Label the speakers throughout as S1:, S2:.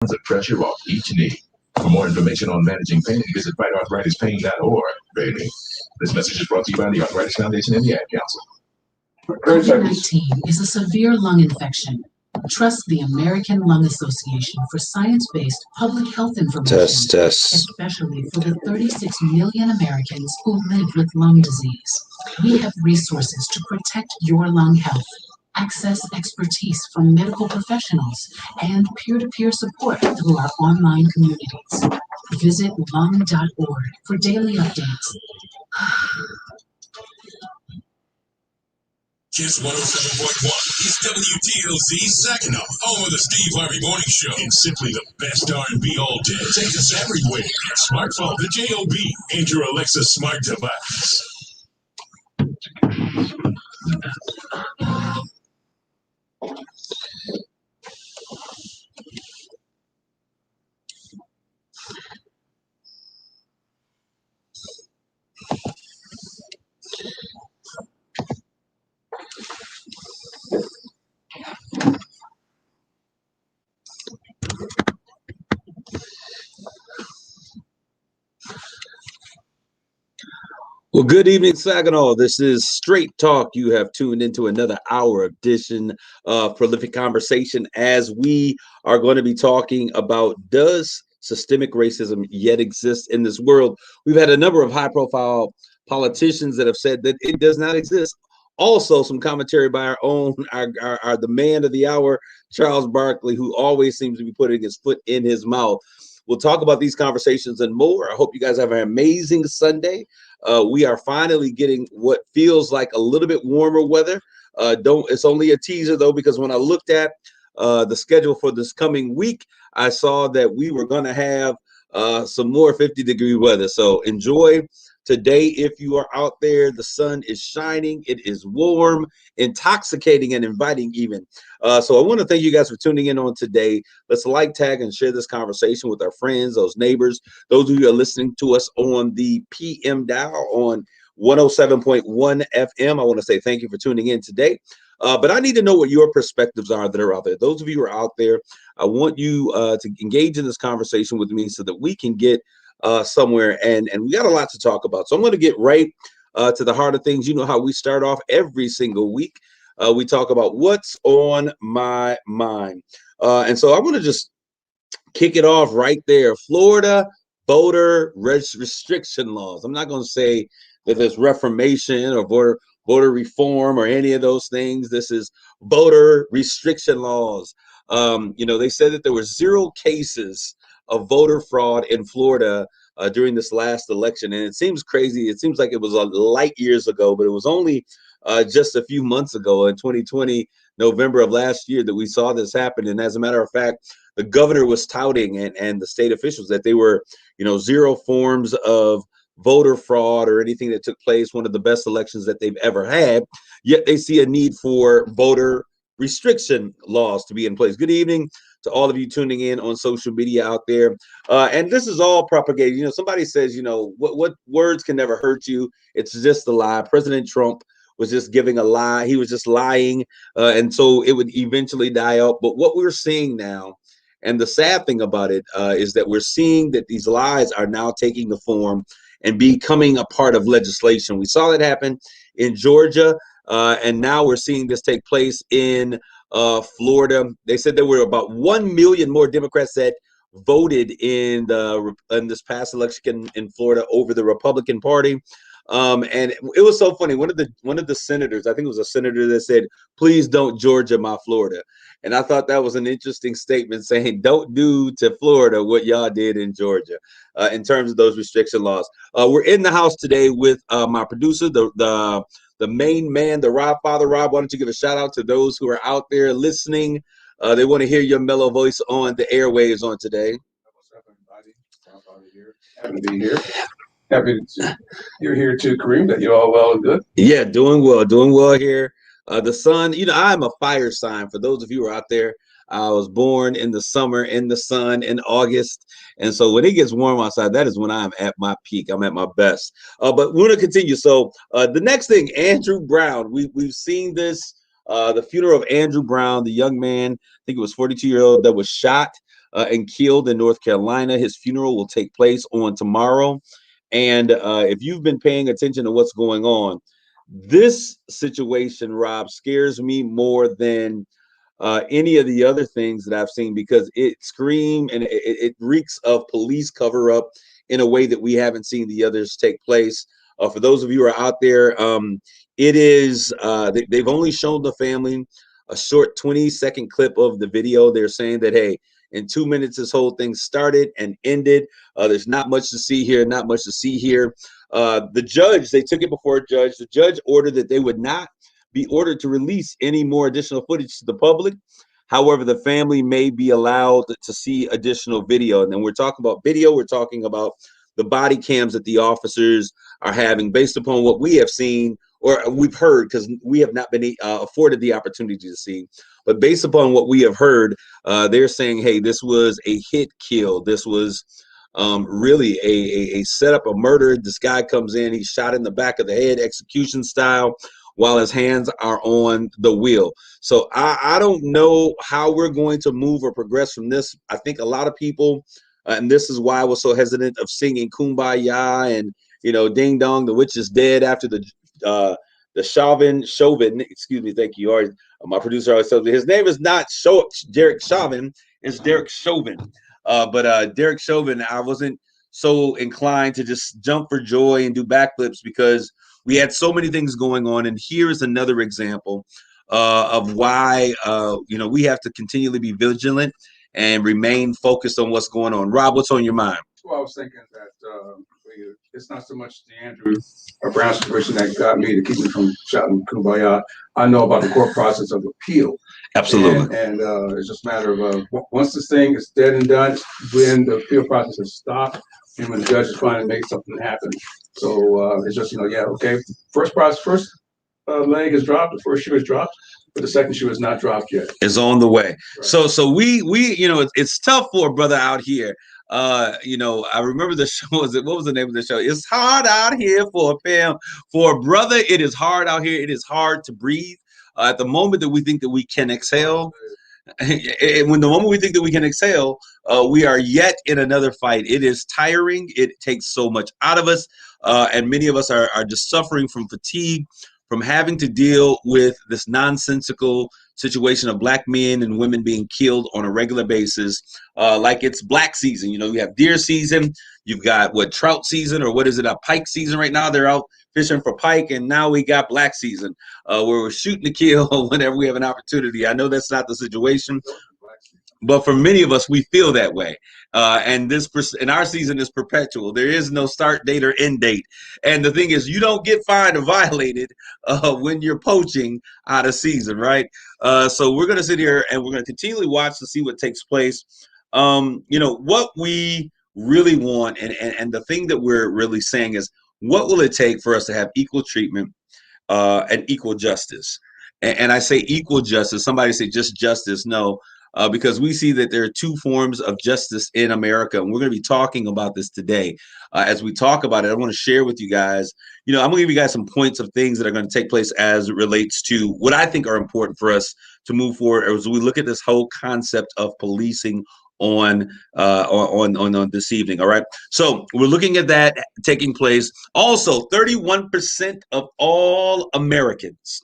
S1: of pressure off each knee. For more information on managing pain, visit fightarthritispain.org, baby. This message is brought to you by the Arthritis Foundation and the Ad Council.
S2: COVID-19 is a severe lung infection. Trust the American Lung Association for science-based public health information, especially for the 36 million Americans who live with lung disease. We have resources to protect your lung health. Access expertise from medical professionals and peer-to-peer support through our online communities. Visit lung.org for daily updates.
S3: Kiss 107.1 is WTLZ Saginaw, home of the Steve Harvey Morning Show, and simply the best R&B all day. Take us everywhere. Smartphone, the JOB, and your Alexa smart device.
S4: Well, good evening, Saginaw. This is Straight Talk. You have tuned into another hour edition of Prolific Conversation as we are going to be talking about, does systemic racism yet exist in this world? We've had a number of high-profile politicians that have said that it does not exist. Also, some commentary by the man of the hour, Charles Barkley, who always seems to be putting his foot in his mouth. We'll talk about these conversations and more. I hope you guys have an amazing Sunday. We are finally getting what feels like a little bit warmer weather. It's only a teaser though, because when I looked at the schedule for this coming week, I saw that we were going to have some more 50-degree weather. So enjoy today if you are out there. The sun is shining. It is warm, intoxicating, and inviting even. So I want to thank you guys for tuning in on today. Let's like, tag, and share this conversation with our friends, those neighbors, those of you who are listening to us on the PM dial on 107.1 FM. I want to say thank you for tuning in today. But I need to know what your perspectives are that are out there. Those of you who are out there, I want you to engage in this conversation with me so that we can get somewhere. And we got a lot to talk about. So I'm going to get right to the heart of things. You know how we start off every single week. We talk about what's on my mind. And so I want to just kick it off right there. Florida voter restriction laws. I'm not going to say that there's reformation or voter reform or any of those things. This is voter restriction laws. They said that there were 0 cases of voter fraud in Florida during this last election. And it seems crazy. It seems like it was light years ago, but it was only just a few months ago in 2020, November of last year, that we saw this happen. And as a matter of fact, the governor was touting and the state officials that they were, 0 forms of voter fraud or anything that took place, one of the best elections that they've ever had. Yet they see a need for voter restriction laws to be in place. Good evening to all of you tuning in on social media out there. And this is all propagated. Somebody says, what words can never hurt you. It's just a lie. President Trump was just giving a lie. He was just lying. And so it would eventually die out. But what we're seeing now, and the sad thing about it is that we're seeing that these lies are now taking the form and becoming a part of legislation. We saw that happen in Georgia. And now we're seeing this take place in Florida. They said there were about 1 million more Democrats that voted in this past election in Florida over the Republican Party. And it was so funny. One of the senators, I think it was a senator, that said, "Please don't Georgia my Florida." And I thought that was an interesting statement, saying don't do to Florida what y'all did in Georgia in terms of those restriction laws. We're in the house today with my producer, the main man, the Rob Father. Rob, why don't you give a shout out to those who are out there listening? They want to hear your mellow voice on the airwaves on today.
S5: What's up, everybody? Rob Father here. Happy to be here. Happy you're here too, Kareem. That you're all well and good.
S4: Yeah, doing well here. The sun, I'm a fire sign. For those of you who are out there, I was born in the summer, in the sun, in August. And so when it gets warm outside, that is when I'm at my peak. I'm at my best. But we're going to continue. So the next thing, Andrew Brown, we've seen this, the funeral of Andrew Brown, the young man, I think it was 42-year-old that was shot and killed in North Carolina. His funeral will take place on tomorrow. And if you've been paying attention to what's going on, this situation, Rob, scares me more than any of the other things that I've seen, because it screams and it reeks of police cover up in a way that we haven't seen the others take place. For those of you who are out there, it is they've only shown the family a short 20-second clip of the video. They're saying that, hey, in 2 minutes, this whole thing started and ended. There's not much to see here, not much to see here. The judge, they took it before a judge. The judge ordered that they would not be ordered to release any more additional footage to the public. However, the family may be allowed to see additional video. And then we're talking about video. We're talking about the body cams that the officers are having based upon what we have seen or we've heard, because we have not been afforded the opportunity to see. But based upon what we have heard, they're saying, hey, this was a hit kill. This was really a setup, a murder. This guy comes in, he's shot in the back of the head, execution style, while his hands are on the wheel. So I don't know how we're going to move or progress from this. I think a lot of people, and this is why I was so hesitant of singing Kumbaya and, you know, Ding Dong, the witch is dead, after the Chauvin, excuse me, thank you. My producer always tells me his name is not Derek Chauvin, it's Derek Chauvin. But Derek Chauvin, I wasn't so inclined to just jump for joy and do backflips, because we had so many things going on. And here is another example of why we have to continually be vigilant and remain focused on what's going on. Rob, what's on your mind?
S5: Well, I was thinking that it's not so much the Andrew Brown situation that got me to keep me from shouting Kumbaya. I know about the court process of appeal.
S4: Absolutely.
S5: And it's just a matter of once this thing is dead and done, when the appeal process has stopped and when the judge is finally make something happen. So it's just, okay, first leg is dropped, the first shoe is dropped, but the second shoe is not dropped yet.
S4: It's on the way.
S5: Right.
S4: So we it's tough for a brother out here. I remember the show. What was the name of the show? It's hard out here for a brother. It is hard out here. It is hard to breathe. At the moment that we think that we can exhale, when the moment we think that we can exhale, we are yet in another fight. It is tiring. It takes so much out of us, and many of us are just suffering from fatigue, from having to deal with this nonsensical situation of Black men and women being killed on a regular basis, like it's black season. You have deer season, you've got trout season, or what is it, a pike season right now. They're out fishing for pike, and now we got black season, where we're shooting to kill whenever we have an opportunity. I know that's not the situation, but for many of us, we feel that way. And our season is perpetual. There is no start date or end date. And the thing is, you don't get fined or violated when you're poaching out of season, right? So we're going to sit here and we're going to continually watch to see what takes place. What we really want, and the thing that we're really saying is, what will it take for us to have equal treatment and equal justice? And I say equal justice. Somebody say just justice. No. Because we see that there are two forms of justice in America. And we're going to be talking about this today. As we talk about it, I want to share with you guys, I'm going to give you guys some points of things that are going to take place as it relates to what I think are important for us to move forward as we look at this whole concept of policing on this evening. All right. So we're looking at that taking place. Also, 31% of all Americans.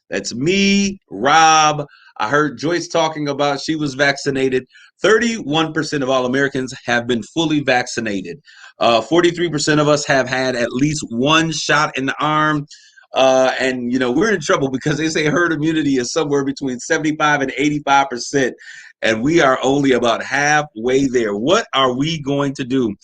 S4: That's me, Rob. I heard Joyce talking about she was vaccinated. 31% of all Americans have been fully vaccinated. 43% of us have had at least one shot in the arm. And we're in trouble because they say herd immunity is somewhere between 75 and 85%. And we are only about halfway there. What are we going to do?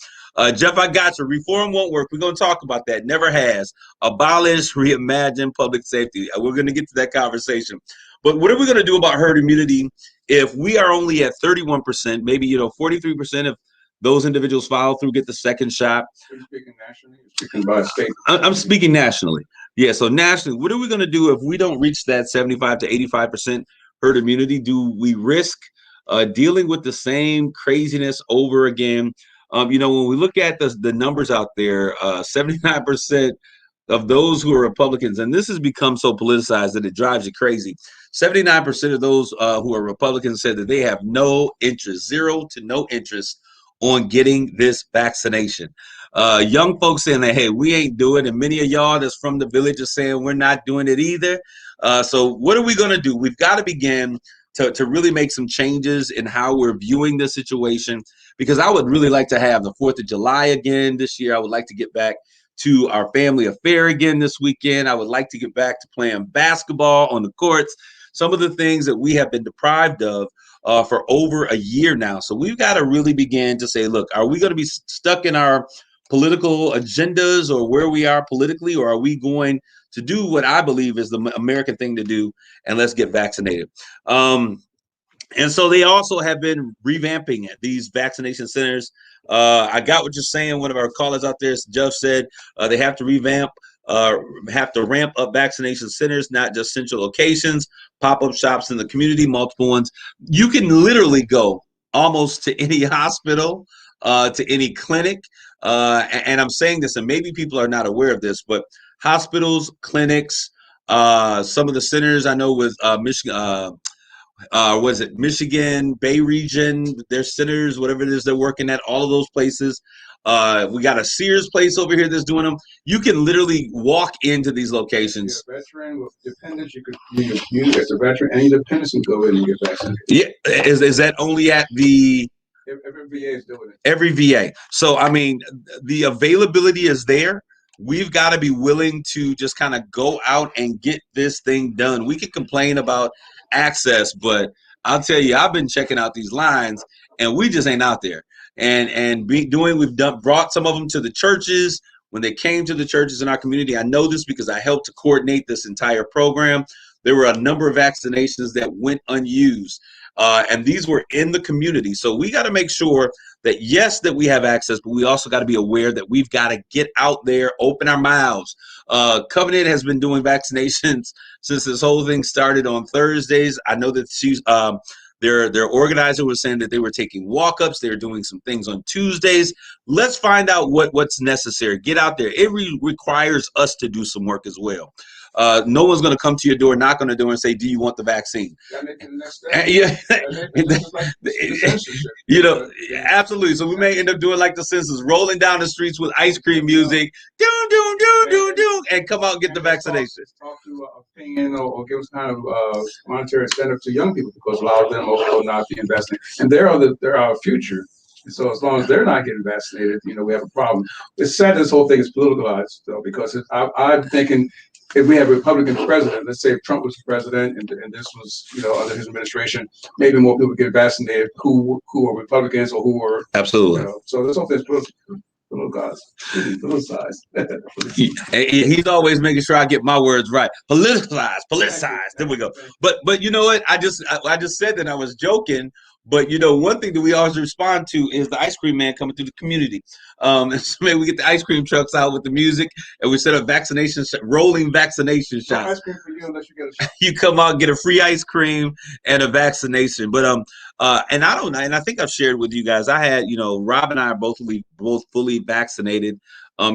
S4: Jeff, I got you. Reform won't work. We're going to talk about that. Never has. Abolish, reimagine public safety. We're going to get to that conversation. But what are we going to do about herd immunity if we are only at 31%, maybe, 43% of those individuals follow through, get the second shot?
S5: Are you speaking nationally? You're speaking by state?
S4: I'm speaking nationally. Yeah, so nationally, what are we going to do if we don't reach that 75 to 85% herd immunity? Do we risk dealing with the same craziness over again? When we look at the numbers out there, 79% of those who are Republicans, and this has become so politicized that it drives you crazy. 79% of those who are Republicans said that they have no interest, 0 to no interest on getting this vaccination. Young folks saying that, hey, we ain't doing it. And many of y'all that's from the village are saying we're not doing it either. So what are we going to do? We've got to begin to really make some changes in how we're viewing the situation, because I would really like to have the 4th of July again this year. I would like to get back to our family affair again this weekend. I would like to get back to playing basketball on the courts, some of the things that we have been deprived of for over a year now. So we've got to really begin to say, look, are we going to be stuck in our political agendas or where we are politically, or are we going to do what I believe is the American thing to do, and let's get vaccinated? And so they also have been revamping these vaccination centers. I got what you're saying. One of our callers out there, Jeff, said they have to revamp, have to ramp up vaccination centers, not just central locations, pop-up shops in the community, multiple ones. You can literally go almost to any hospital, to any clinic. And I'm saying this, and maybe people are not aware of this, but hospitals, clinics, some of the centers I know with Michigan, was it Michigan Bay Region, their centers, whatever it is they're working at, all of those places. We got a Sears place over here that's doing them. You can literally walk into these locations.
S5: You're a veteran with dependents, you as a veteran, any dependents can go in and get vaccinated.
S4: Yeah, is that only at the?
S5: Every VA is doing it.
S4: Every VA. So I mean, the availability is there. We've got to be willing to just kind of go out and get this thing done. We can complain about access, but I'll tell you, I've been checking out these lines, and we just ain't out there. We've brought some of them to the churches. When they came to the churches in our community, I know this because I helped to coordinate this entire program. There were a number of vaccinations that went unused, and these were in the community. So we got to make sure that, yes, that we have access, but we also got to be aware that we've got to get out there, open our mouths. Covenant has been doing vaccinations since this whole thing started on Thursdays. I know that their organizer was saying that they were taking walk-ups. They were doing some things on Tuesdays. Let's find out what's necessary. Get out there. It requires us to do some work as well. No one's going to come to your door, knock on the door, and say, "Do you want the vaccine?" You know, absolutely. So we may end up doing like the census, rolling down the streets with ice cream music, and come out and get the vaccination.
S5: Talk to opinion or give us kind of monetary incentive to young people, because a lot of them will not be investing, and they're our future. So as long as they're not getting vaccinated, we have a problem. It's sad this whole thing is politicalized, though, because I'm thinking, if we have a Republican president, let's say if Trump was president and this was, under his administration, maybe more people get vaccinated who are Republicans or who are
S4: absolutely.
S5: So this whole thing is politicized.
S4: He's always making sure I get my words right. Politicized. There we go. But you know what? I just said that I was joking. But one thing that we always respond to is the ice cream man coming through the community. And so maybe we get the ice cream trucks out with the music, and we set up rolling vaccination shots.
S5: No ice cream for you unless you get a shot.
S4: You come out, get a free ice cream and a vaccination. But and I think I've shared with you guys. I had Rob and I are both fully vaccinated.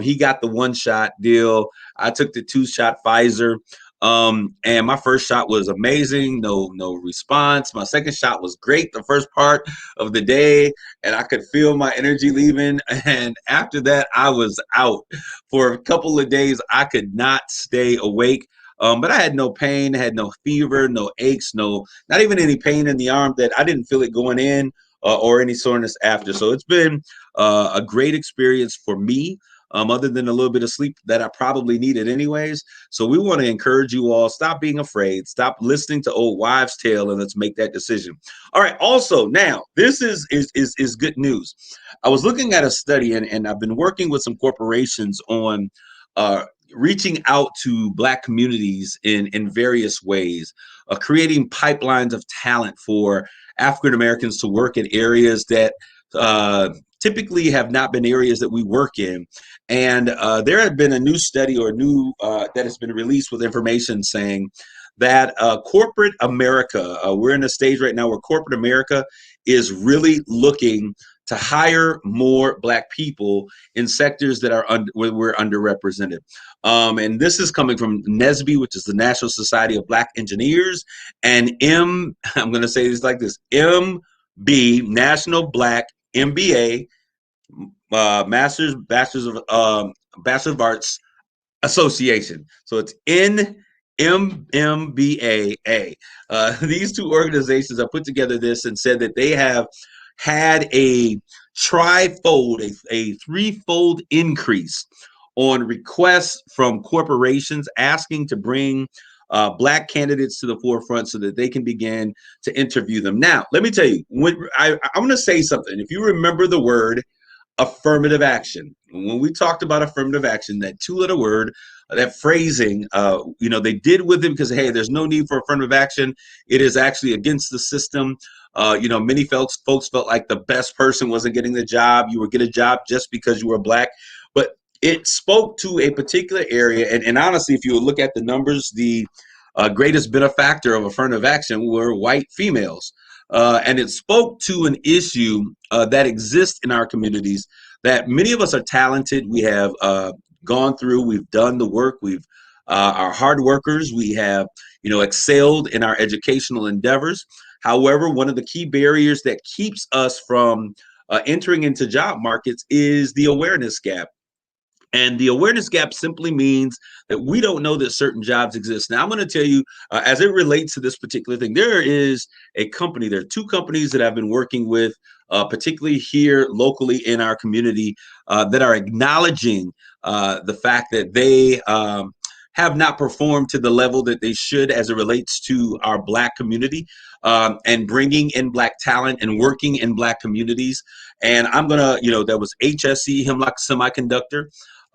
S4: He got the 1-shot deal. I took the 2-shot Pfizer. And my first shot was amazing. No response. My second shot was great the first part of the day, and I could feel my energy leaving. And after that, I was out for a couple of days. I could not stay awake. But I had no pain, had no fever, no aches, not even any pain in the arm that I didn't feel it going in or any soreness after. So it's been a great experience for me. Other than a little bit of sleep that I probably needed anyways. So we want to encourage you all, stop being afraid, stop listening to old wives' tale, and let's make that decision. All right. Also, now, this is good news. I was looking at a study, and I've been working with some corporations on reaching out to Black communities in various ways, creating pipelines of talent for African Americans to work in areas that typically have not been areas that we work in. And there had been a new study that has been released with information saying that corporate America, we're in a stage right now where corporate America is really looking to hire more Black people in sectors that are where we're underrepresented. And this is coming from NSBE, which is the National Society of Black Engineers, and I'm going to say this like this, MB, National Black MBA, Bachelor of Arts Association. So it's NMBAA. These two organizations have put together this and said that they have had a threefold increase on requests from corporations asking to bring Black candidates to the forefront so that they can begin to interview them. Now, let me tell you, I'm going to say something. If you remember the word affirmative action, when we talked about affirmative action, that two-letter word, that phrasing, they did with it because, hey, there's no need for affirmative action. It is actually against the system. Many folks felt like the best person wasn't getting the job. You would get a job just because you were Black. But it spoke to a particular area. And honestly, if you look at the numbers, the greatest benefactor of affirmative action were white females. And it spoke to an issue that exists in our communities, that many of us are talented. We have gone through, we've done the work, we've are hard workers, we have excelled in our educational endeavors. However, one of the key barriers that keeps us from entering into job markets is the awareness gap. And the awareness gap simply means that we don't know that certain jobs exist. Now, I'm going to tell you, as it relates to this particular thing, there are two companies that I've been working with, particularly here locally in our community, that are acknowledging the fact that they have not performed to the level that they should as it relates to our Black community, and bringing in Black talent and working in Black communities. And I'm going to, that was HSE, Hemlock Semiconductor,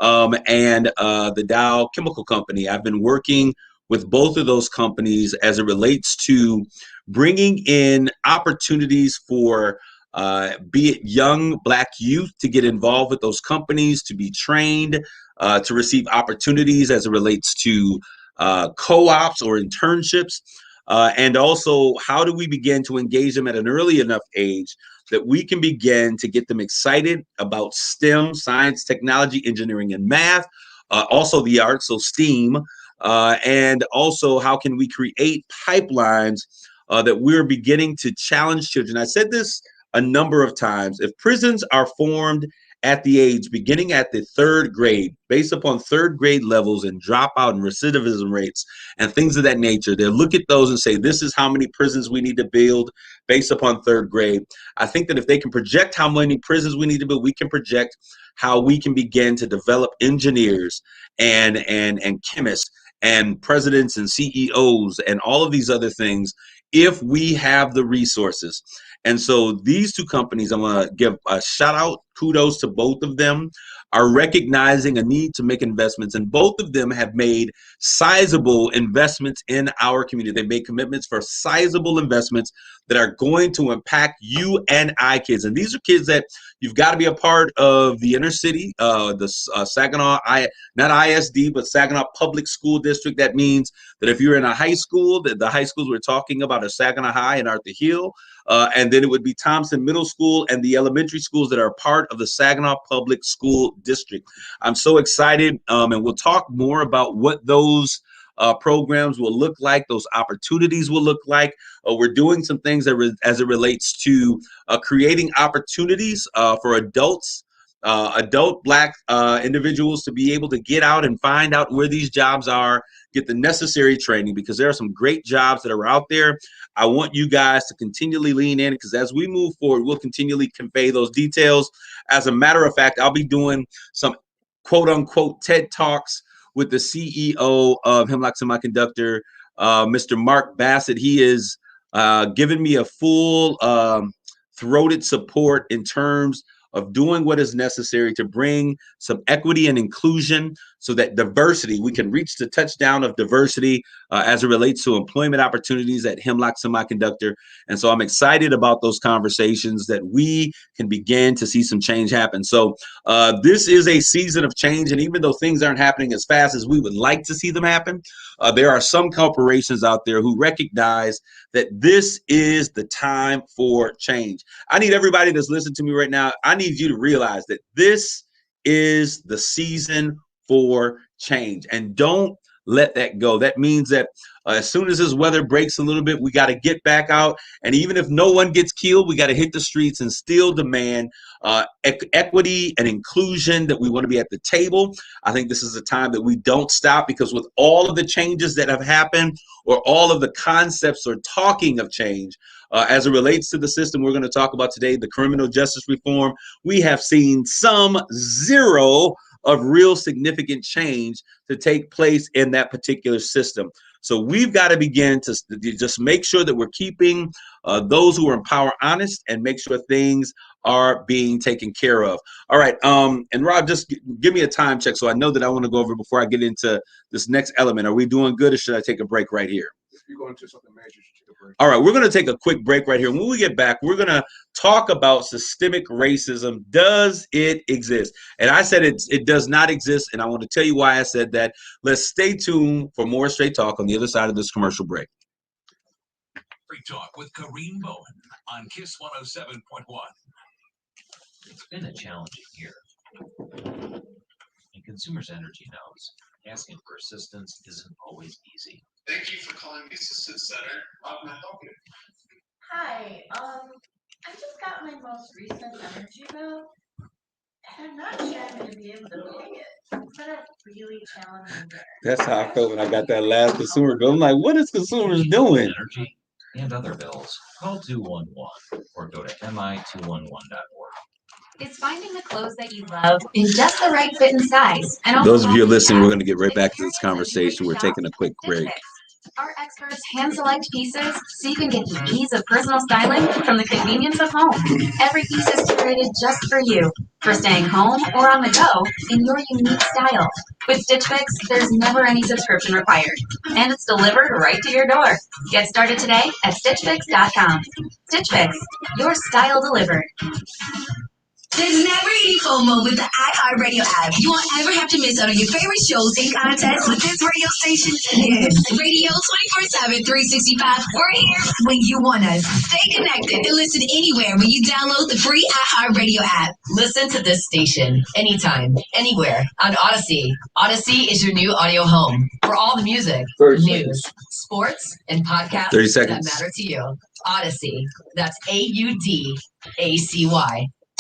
S4: and the Dow Chemical Company. I've been working with both of those companies as it relates to bringing in opportunities for be it young Black youth to get involved with those companies, to be trained, to receive opportunities as it relates to co-ops or internships. And also, how do we begin to engage them at an early enough age that we can begin to get them excited about STEM, science, technology, engineering, and math, also the arts, so STEAM, and also how can we create pipelines that we're beginning to challenge children. I said this a number of times. If prisons are formed at the age beginning at the third grade, based upon third grade levels and dropout and recidivism rates and things of that nature, they'll look at those and say, this is how many prisons we need to build based upon third grade. I think that if they can project how many prisons we need to build, we can project how we can begin to develop engineers and chemists and presidents and CEOs and all of these other things if we have the resources. And so these two companies, I'm going to give a shout out, kudos to both of them, are recognizing a need to make investments. And both of them have made sizable investments in our community. They've made commitments for sizable investments that are going to impact you and I kids. And these are kids that you've got to be a part of the inner city, the Saginaw, not ISD, but Saginaw Public School District. That means that if you're in a high school, the high schools we're talking about are Saginaw High and Arthur Hill. And then it would be Thompson Middle School and the elementary schools that are part of the Saginaw Public School District. I'm so excited, and we'll talk more about what those programs will look like, those opportunities will look like. We're doing some things as it relates to creating opportunities for adults, adult Black individuals to be able to get out and find out where these jobs are, get the necessary training, because there are some great jobs that are out there. I want you guys to continually lean in, because as we move forward, we'll continually convey those details. As a matter of fact, I'll be doing some quote unquote TED Talks with the CEO of Hemlock Semiconductor, Mr. Mark Bassett. He is giving me a full throated support in terms of doing what is necessary to bring some equity and inclusion so that diversity, we can reach the touchdown of diversity as it relates to employment opportunities at Hemlock Semiconductor. And so I'm excited about those conversations that we can begin to see some change happen. So this is a season of change. And even though things aren't happening as fast as we would like to see them happen, there are some corporations out there who recognize that this is the time for change. I need everybody that's listening to me right now, I need you to realize that this is the season for change, and don't let that go. That means that as soon as this weather breaks a little bit, we got to get back out. And even if no one gets killed, we got to hit the streets and still demand equity and inclusion, that we want to be at the table. I think this is a time that we don't stop, because with all of the changes that have happened, or all of the concepts or talking of change, as it relates to the system we're going to talk about today, the criminal justice reform, we have seen some zero of real significant change to take place in that particular system. So we've got to begin to just make sure that we're keeping those who are in power honest, and make sure things are being taken care of. All right. And Rob, just give me a time check, so I know that I want to go over before I get into this next element. Are we doing good, or should I take a break right here?
S5: If you're going to something major, you should take a break.
S4: All right, we're going to take a quick break right here. When we get back, we're going to talk about systemic racism. Does it exist? And I said it does not exist, and I want to tell you why I said that. Let's stay tuned for more Straight Talk on the other side of this commercial break.
S3: Straight Talk with Kareem Bowen on KISS 107.1.
S6: It's been a challenging year, and Consumers Energy knows asking for assistance isn't always easy.
S7: Thank you for calling the Assistance Center. How can I help you?
S8: Hi, I just got my most recent energy bill, and I'm not sure I'm gonna be able to pay it. It's been a really challenging year.
S4: That's how I felt when I got that last consumer bill. I'm like, what is consumers doing?
S6: Energy and other bills. Call 211 or go to mi211.org.
S9: It's finding the clothes that you love in just the right fit and size. And
S4: Those of you listening, we're going to get right back to this conversation. We're taking a quick break.
S9: Our experts hand select pieces so you can get the ease of personal styling from the convenience of home. Every piece is curated just for you, for staying home or on the go in your unique style. With Stitch Fix, there's never any subscription required, and it's delivered right to your door. Get started today at StitchFix.com. Stitch Fix, your style delivered.
S10: There's never any FOMO with the iHeartRadio app. You won't ever have to miss out on your favorite shows and contests with this radio station. Radio 24/7, 365. We're here when you want us. Stay connected and listen anywhere when you download the free iHeartRadio app.
S11: Listen to this station anytime, anywhere on Odyssey. Odyssey is your new audio home for all the music, news, sports, and podcasts
S4: 30
S11: that
S4: seconds.
S11: matter to you. Odyssey. That's AUDACY.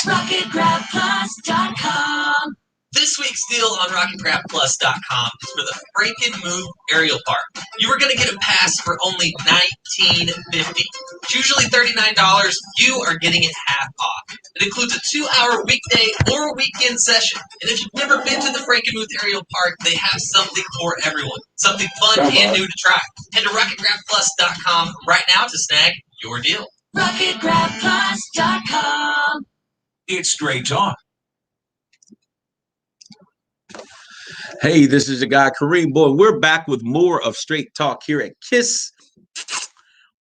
S10: RocketGrabPlus.com.
S12: This week's deal on RocketGrabPlus.com is for the Franken-Move Aerial Park. You are going to get a pass for only $19.50. It's usually $39. You are getting it half off. It includes a 2-hour weekday or weekend session. And if you've never been to the Franken-Move Aerial Park, they have something for everyone. Something fun and new to try. Head to RocketGrabPlus.com right now to snag your deal.
S10: RocketGrabPlus.com.
S3: It's Straight Talk.
S4: Hey, this is your guy, Kareem Bowen. We're back with more of Straight Talk here at KISS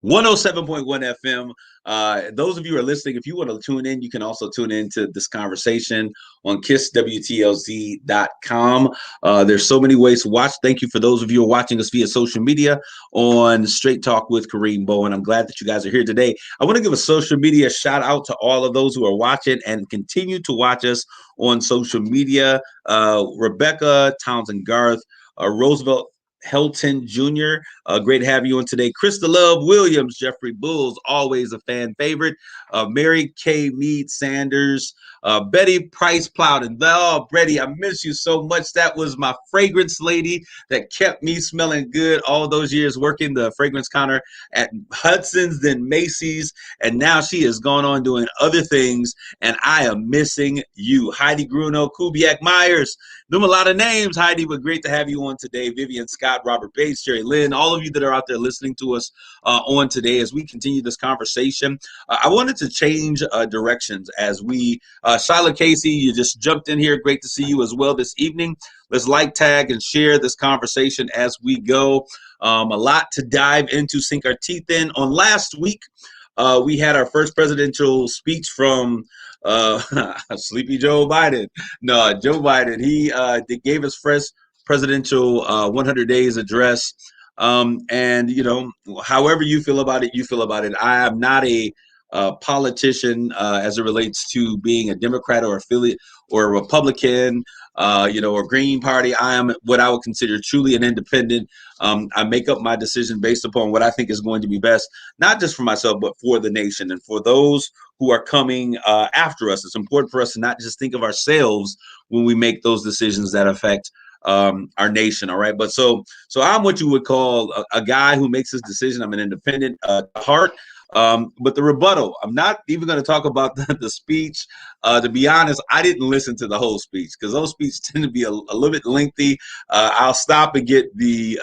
S4: 107.1 FM. Those of you who are listening, if you want to tune in, you can also tune in to this conversation on KissWTLZ.com. There's so many ways to watch. Thank you for those of you who are watching us via social media on Straight Talk with Kareem Bowen. I'm glad that you guys are here today. I want to give a social media shout out to all of those who are watching and continue to watch us on social media. Rebecca Townsend Garth, Roosevelt Helton Jr., great to have you on today. Krista Love Williams, Jeffrey Bulls, always a fan favorite. Mary K. Mead Sanders, Betty Price Plowden. Oh, Betty, I miss you so much. That was my fragrance lady that kept me smelling good all those years working the fragrance counter at Hudson's, then Macy's, and now she has gone on doing other things, and I am missing you. Heidi Gruno, Kubiak Myers. Them a lot of names, Heidi, but great to have you on today. Vivian Scott, Scott, Robert Bates, Jerry Lynn, all of you that are out there listening to us on today as we continue this conversation. I wanted to change directions as we, Shyla Casey, you just jumped in here. Great to see you as well this evening. Let's like, tag, and share this conversation as we go. A lot to dive into, sink our teeth in. On last week, we had our first presidential speech from Sleepy Joe Biden. No, Joe Biden. He gave his first presidential 100 days address. And, you know, however you feel about it, you feel about it. I am not a politician as it relates to being a Democrat or affiliate or a Republican, or Green Party. I am what I would consider truly an independent. I make up my decision based upon what I think is going to be best, not just for myself, but for the nation and for those who are coming after us. It's important for us to not just think of ourselves when we make those decisions that affect our nation. All right. But so I'm what you would call a guy who makes his decision. I'm an independent at heart. But the rebuttal, I'm not even going to talk about the speech. To be honest, I didn't listen to the whole speech because those speeches tend to be a little bit lengthy. I'll stop and get the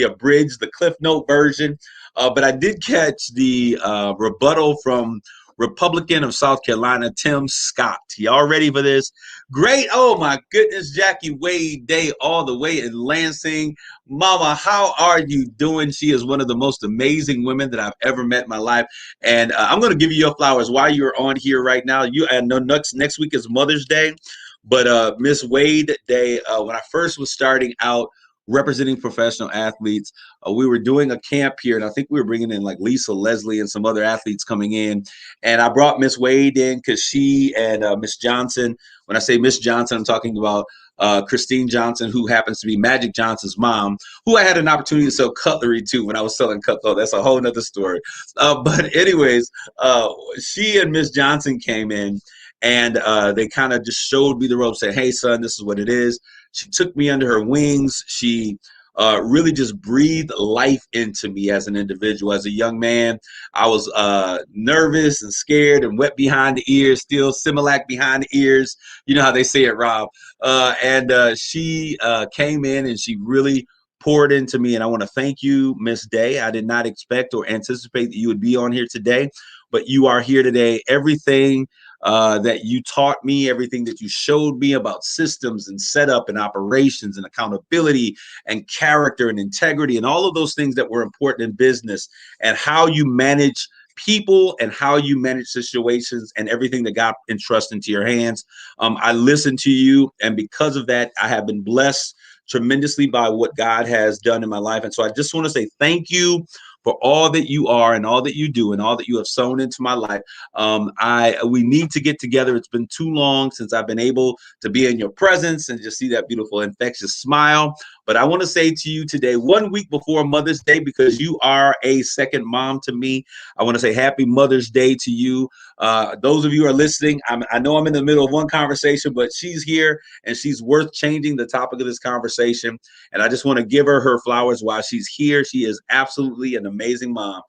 S4: abridged, the Cliff Note version. But I did catch the rebuttal from Republican of South Carolina, Tim Scott. Y'all ready for this? Great. Oh, my goodness. Jackie Wade Day all the way in Lansing. Mama, how are you doing? She is one of the most amazing women that I've ever met in my life. And I'm going to give you your flowers while you're on here right now. I know next week is Mother's Day, but Miss Wade Day, when I first was starting out representing professional athletes, we were doing a camp here, and I think we were bringing in like Lisa Leslie and some other athletes coming in. And I brought Miss Wade in because she and Miss Johnson, when I say Miss Johnson, I'm talking about Christine Johnson, who happens to be Magic Johnson's mom, who I had an opportunity to sell cutlery to when I was selling cutlery. That's a whole nother story. But anyways, she and Miss Johnson came in, and they kind of just showed me the ropes, said, "Hey, son, this is what it is." She took me under her wings. She really just breathed life into me as an individual. As a young man, I was nervous and scared and wet behind the ears, still Similac behind the ears. You know how they say it, Rob. And she came in and she really poured into me. And I want to thank you, Miss Day. I did not expect or anticipate that you would be on here today, but you are here today. Everything that you taught me, everything that you showed me about systems and setup and operations and accountability and character and integrity and all of those things that were important in business and how you manage people and how you manage situations and everything that got entrusted into your hands. I listened to you, and because of that, I have been blessed tremendously by what God has done in my life. And so I just want to say thank you for all that you are and all that you do and all that you have sown into my life. We need to get together. It's been too long since I've been able to be in your presence and just see that beautiful infectious smile. But I want to say to you today, 1 week before Mother's Day, because you are a second mom to me, I want to say happy Mother's Day to you. Those of you who are listening, I know I'm in the middle of one conversation, but she's here and she's worth changing the topic of this conversation. And I just want to give her her flowers while she's here. She is absolutely an amazing mom.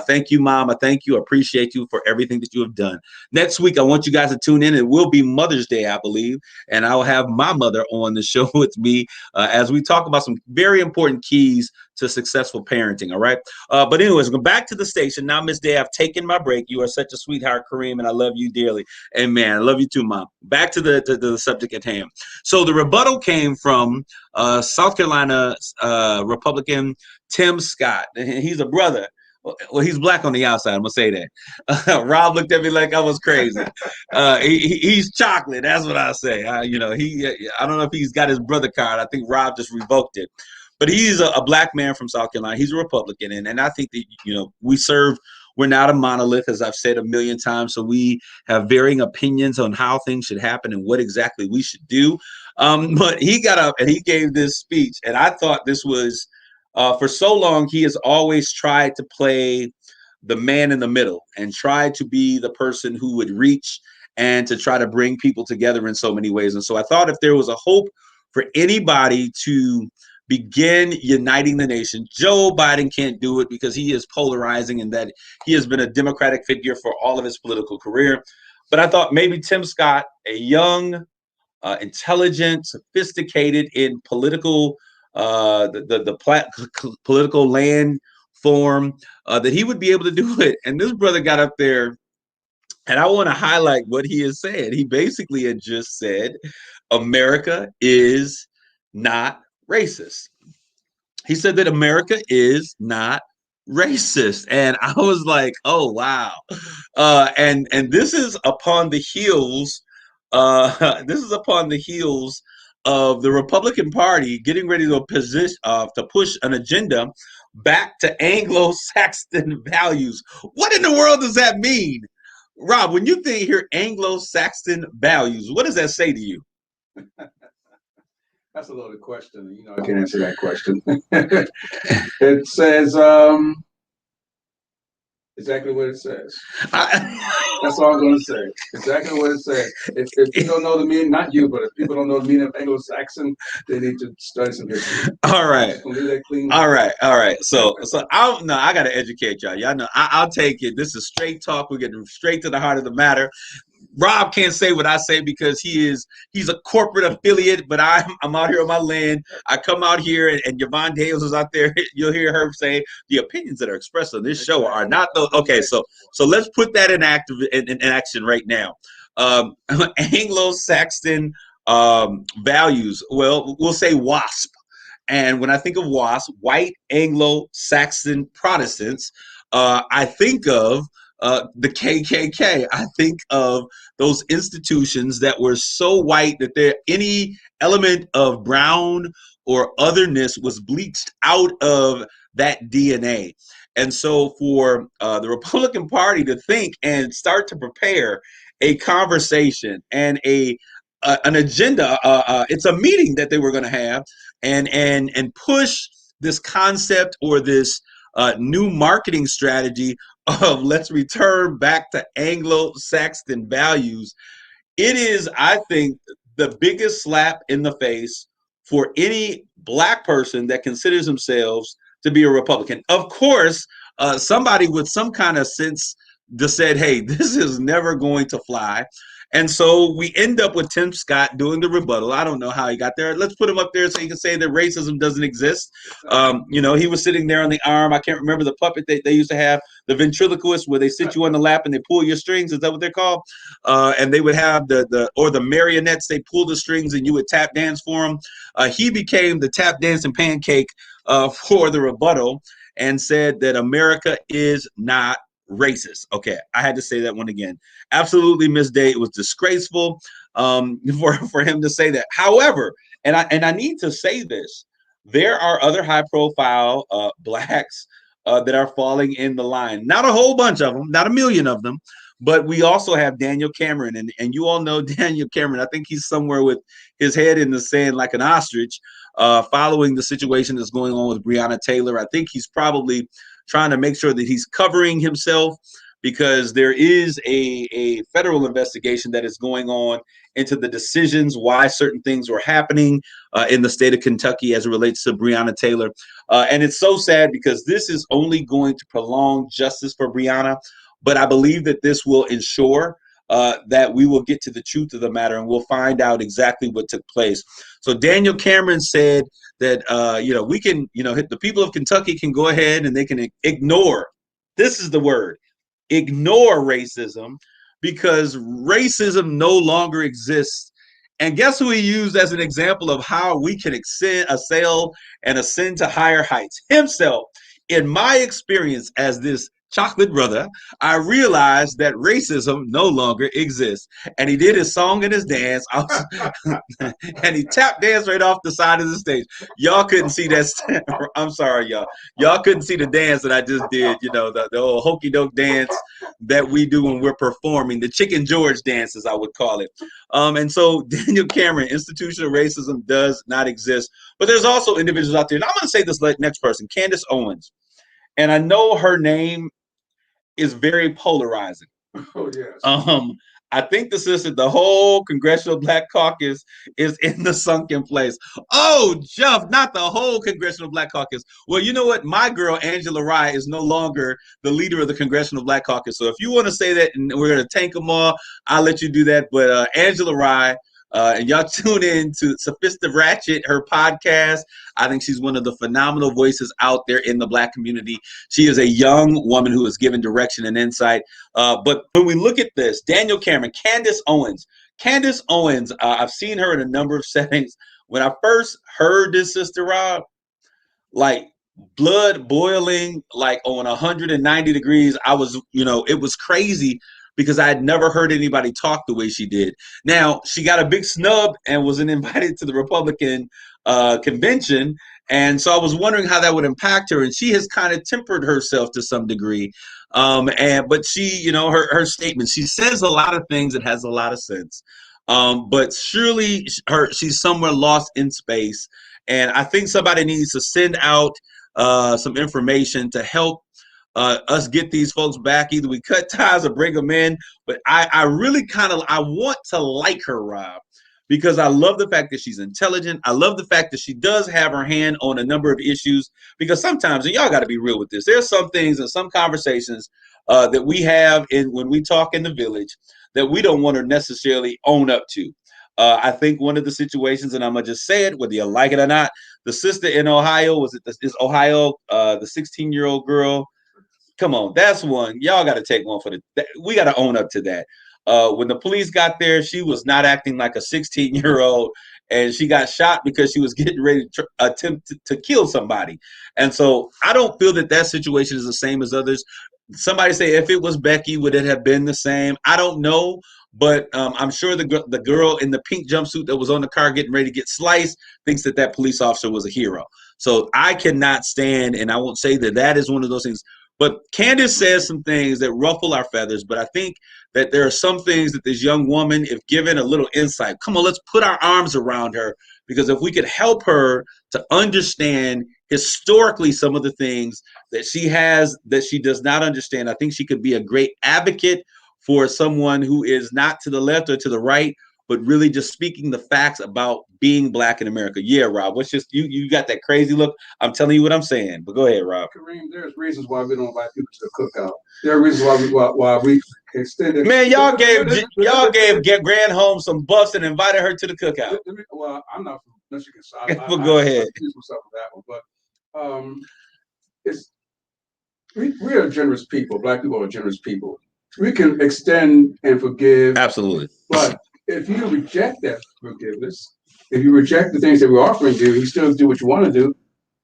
S4: Thank you, Mom. I thank you. I appreciate you for everything that you have done. Next week, I want you guys to tune in. It will be Mother's Day, I believe, and I will have my mother on the show with me as we talk about some very important keys to successful parenting. All right. But anyways, go back to the station. Now, Miss Day, I've taken my break. You are such a sweetheart, Kareem, and I love you dearly. And man, I love you too, Mom. Back to the subject at hand. So the rebuttal came from South Carolina Republican Tim Scott. He's a brother. Well, he's black on the outside. I'm gonna say that. Rob looked at me like I was crazy. He's chocolate. That's what I say. I don't know if he's got his brother card. I think Rob just revoked it. But he's a black man from South Carolina. He's a Republican, and I think that we're not a monolith, as I've said a million times. So we have varying opinions on how things should happen and what exactly we should do. But he got up and he gave this speech, and I thought this was. For so long, he has always tried to play the man in the middle and tried to be the person who would reach and to try to bring people together in so many ways. And so I thought if there was a hope for anybody to begin uniting the nation, Joe Biden can't do it because he is polarizing and that he has been a Democratic figure for all of his political career. But I thought maybe Tim Scott, a young, intelligent, sophisticated in political political landform, that he would be able to do it. And this brother got up there, and I want to highlight what he has said. He basically had just said, America is not racist. He said that America is not racist. And I was like, oh, wow. And this is upon the heels. This is upon the heels of the Republican Party getting ready to push an agenda back to Anglo-Saxon values. What in the world does that mean? Rob, when you hear Anglo-Saxon values, what does that say to you?
S5: That's a loaded question. You know, I can't answer that question. It says exactly what it says. That's all I'm going to say. Exactly what it says. If you don't know the meaning, not you, but if people don't know the meaning of Anglo-Saxon, they need to study some history.
S4: All right.
S5: Leave that clean.
S4: All right. So I got to educate y'all. Y'all know I'll take it. This is straight talk. We're getting straight to the heart of the matter. Rob can't say what I say because he's a corporate affiliate, but I'm out here on my land. I come out here and Yvonne Dales is out there. You'll hear her say the opinions that are expressed on this show are not those. Okay, so let's put that in action right now. Anglo-Saxon values. Well, we'll say WASP. And when I think of WASP, white Anglo-Saxon Protestants, I think of the KKK. I think of those institutions that were so white that any element of brown or otherness was bleached out of that DNA. And so for the Republican Party to think and start to prepare a conversation and an agenda, it's a meeting that they were going to have and push this concept or this new marketing strategy of let's return back to Anglo-Saxon values. It is, I think, the biggest slap in the face for any Black person that considers themselves to be a Republican. Of course, somebody with some kind of sense just said, hey, this is never going to fly. And so we end up with Tim Scott doing the rebuttal. I don't know how he got there. Let's put him up there so he can say that racism doesn't exist. He was sitting there on the arm. I can't remember the puppet they used to have, the ventriloquist, where they sit you on the lap and they pull your strings. Is that what they're called? And they would have the marionettes. They pull the strings and you would tap dance for them. He became the tap dancing pancake for the rebuttal and said that America is not racist. Okay, I had to say that one again. Absolutely, Miss Day. It was disgraceful for him to say that. However, and I need to say this, there are other high-profile Blacks that are falling in the line. Not a whole bunch of them, not a million of them, but we also have Daniel Cameron, and you all know Daniel Cameron. I think he's somewhere with his head in the sand like an ostrich, following the situation that's going on with Breonna Taylor. I think he's probably trying to make sure that he's covering himself because there is a federal investigation that is going on into the decisions why certain things were happening in the state of Kentucky as it relates to Breonna Taylor. And it's so sad because this is only going to prolong justice for Breonna, but I believe that this will ensure that we will get to the truth of the matter and we'll find out exactly what took place. So Daniel Cameron said that, we can, the people of Kentucky can go ahead and they can ignore, this is the word, ignore racism because racism no longer exists. And guess who he used as an example of how we can ascend to higher heights? Himself. In my experience as this chocolate brother, I realized that racism no longer exists. And he did his song and his dance. And he tap danced right off the side of the stage. Y'all couldn't see that. I'm sorry, y'all. Y'all couldn't see the dance that I just did, the old hokey doke dance that we do when we're performing, the Chicken George dance, as I would call it. And so Daniel Cameron, institutional racism does not exist. But there's also individuals out there. And I'm going to say this next person, Candace Owens. And I know her name is very polarizing.
S5: Oh, yes.
S4: I think the whole Congressional Black Caucus is in the sunken place. Oh, Jeff, not the whole Congressional Black Caucus. Well, you know what? My girl, Angela Rye, is no longer the leader of the Congressional Black Caucus. So if you want to say that and we're going to tank them all, I'll let you do that. But Angela Rye, And y'all tune in to Sophista Ratchet, her podcast. I think she's one of the phenomenal voices out there in the Black community. She is a young woman who is given direction and insight. But when we look at this, Daniel Cameron, Candace Owens, I've seen her in a number of settings. When I first heard this, Sister Rob, like blood boiling, like on 190 degrees, I was, it was crazy because I had never heard anybody talk the way she did. Now, she got a big snub and wasn't invited to the Republican convention. And so I was wondering how that would impact her. And she has kind of tempered herself to some degree. But she, her statement, she says a lot of things that has a lot of sense. But surely she's somewhere lost in space. And I think somebody needs to send out some information to help us get these folks back. Either we cut ties or bring them in. But I really I want to like her, Rob, because I love the fact that she's intelligent. I love the fact that she does have her hand on a number of issues, because sometimes, and y'all got to be real with this, there's some things and some conversations that we have when we talk in the village that we don't want to necessarily own up to. I think one of the situations, and I'm going to just say it, whether you like it or not, the sister in Ohio, is Ohio, the 16-year-old girl? Come on, that's one. Y'all got to take one for we got to own up to that. When the police got there, she was not acting like a 16-year-old, and she got shot because she was getting ready to attempt to kill somebody. And so I don't feel that situation is the same as others. Somebody say, if it was Becky, would it have been the same? I don't know. But I'm sure the girl in the pink jumpsuit that was on the car getting ready to get sliced thinks that police officer was a hero. So I cannot stand, and I won't say that is one of those things. But Candace says some things that ruffle our feathers. But I think that there are some things that this young woman, if given a little insight, come on, let's put our arms around her. Because if we could help her to understand historically some of the things that she has that she does not understand, I think she could be a great advocate for someone who is not to the left or to the right, but really just speaking the facts about being Black in America. Yeah, Rob, what's just you got that crazy look. I'm telling you what I'm saying, but go ahead, Rob.
S5: Kareem, there's reasons why we don't invite people to the cookout. There are reasons why we extended.
S4: Man, y'all gave Grand Home some buffs and invited her to the cookout.
S5: Well, I'm not from Michigan, so I
S4: go ahead.
S5: Excuse myself for that one, but we are generous people. Black people are generous people. We can extend and forgive.
S4: Absolutely.
S5: But if you reject that forgiveness, if you reject the things that we're offering you, you still do what you want to do,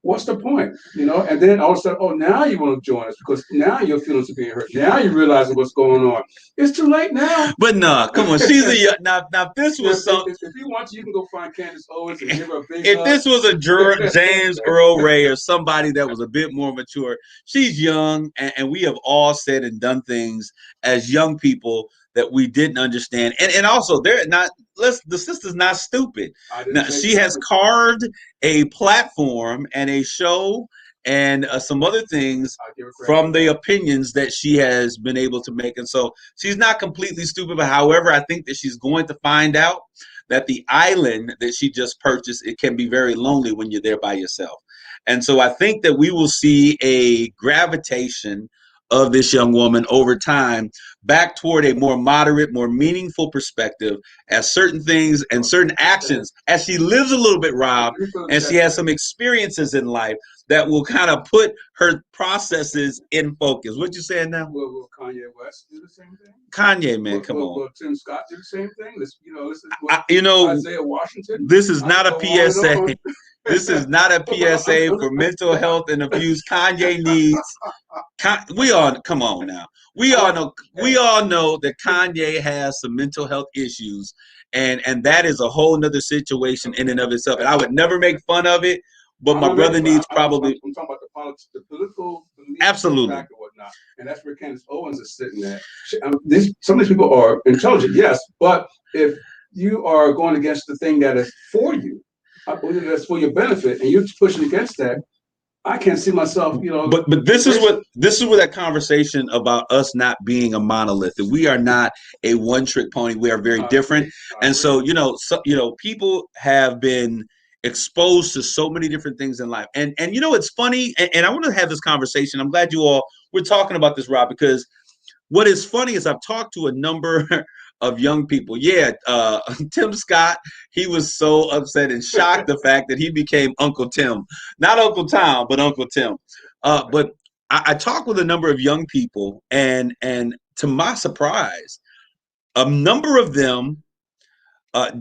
S5: what's the point? And then all of a sudden, now you want to join us because now your feelings are being hurt. Now you're realizing what's going on. It's too late now.
S4: But no, come on. She's now this was something.
S5: If you want to, you can go find Candace Owens and give her a big
S4: If
S5: hug.
S4: this was a James Earl Ray or somebody that was a bit more mature, she's young, and we have all said and done things as young people that we didn't understand. And also, the sister's not stupid. Now, she has carved a platform and a show and some other things from the opinions that she has been able to make. And so she's not completely stupid, but however, I think that she's going to find out that the island that she just purchased, it can be very lonely when you're there by yourself. And so I think that we will see a gravitation of this young woman over time back toward a more moderate, more meaningful perspective as certain things and certain actions, as she lives a little bit, Rob, and she has some experiences in life that will kind of put her processes in focus. What you saying now?
S5: Will Kanye West do the same thing?
S4: Kanye, man, come on.
S5: Will Tim Scott do the same thing? Isaiah Washington.
S4: This is not a PSA. This is not a PSA for mental health and abuse. Kanye needs. We all come on now. We all know that Kanye has some mental health issues, and that is a whole nother situation in and of itself. And I would never make fun of it, but my brother needs probably.
S5: I'm talking about the politics, the political.
S4: Absolutely.
S5: And whatnot, and that's where Candace Owens is sitting at. Some of these people are intelligent, yes, but if you are going against the thing that is for you, that's for your benefit, and you're pushing against that, I can't see myself,
S4: But this is where that conversation about us not being a monolith, that we are not a one-trick pony. We are very different, and so people have been exposed to so many different things in life, and it's funny, and I want to have this conversation. I'm glad we're talking about this, Rob, because what is funny is I've talked to a number of young people. Yeah, Tim Scott, he was so upset and shocked the fact that he became Uncle Tim. Not Uncle Tom, but Uncle Tim. But I talked with a number of young people, and to my surprise, a number of them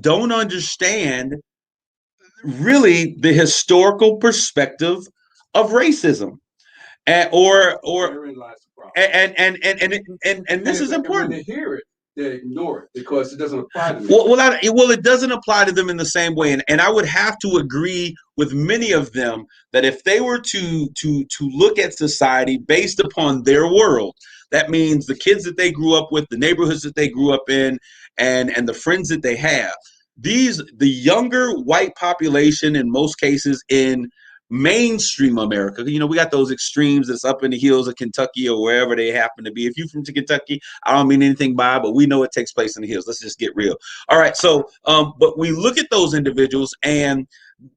S4: don't understand really the historical perspective of racism, and this is important.
S5: When they hear it, they ignore it because it doesn't apply to them.
S4: Well, it doesn't apply to them in the same way, and I would have to agree with many of them that if they were to look at society based upon their world, that means the kids that they grew up with, the neighborhoods that they grew up in, and the friends that they have. The younger white population in most cases in mainstream America, we got those extremes that's up in the hills of Kentucky or wherever they happen to be. If you're from Kentucky, I don't mean anything by, but we know it takes place in the hills. Let's just get real. All right. So, but we look at those individuals and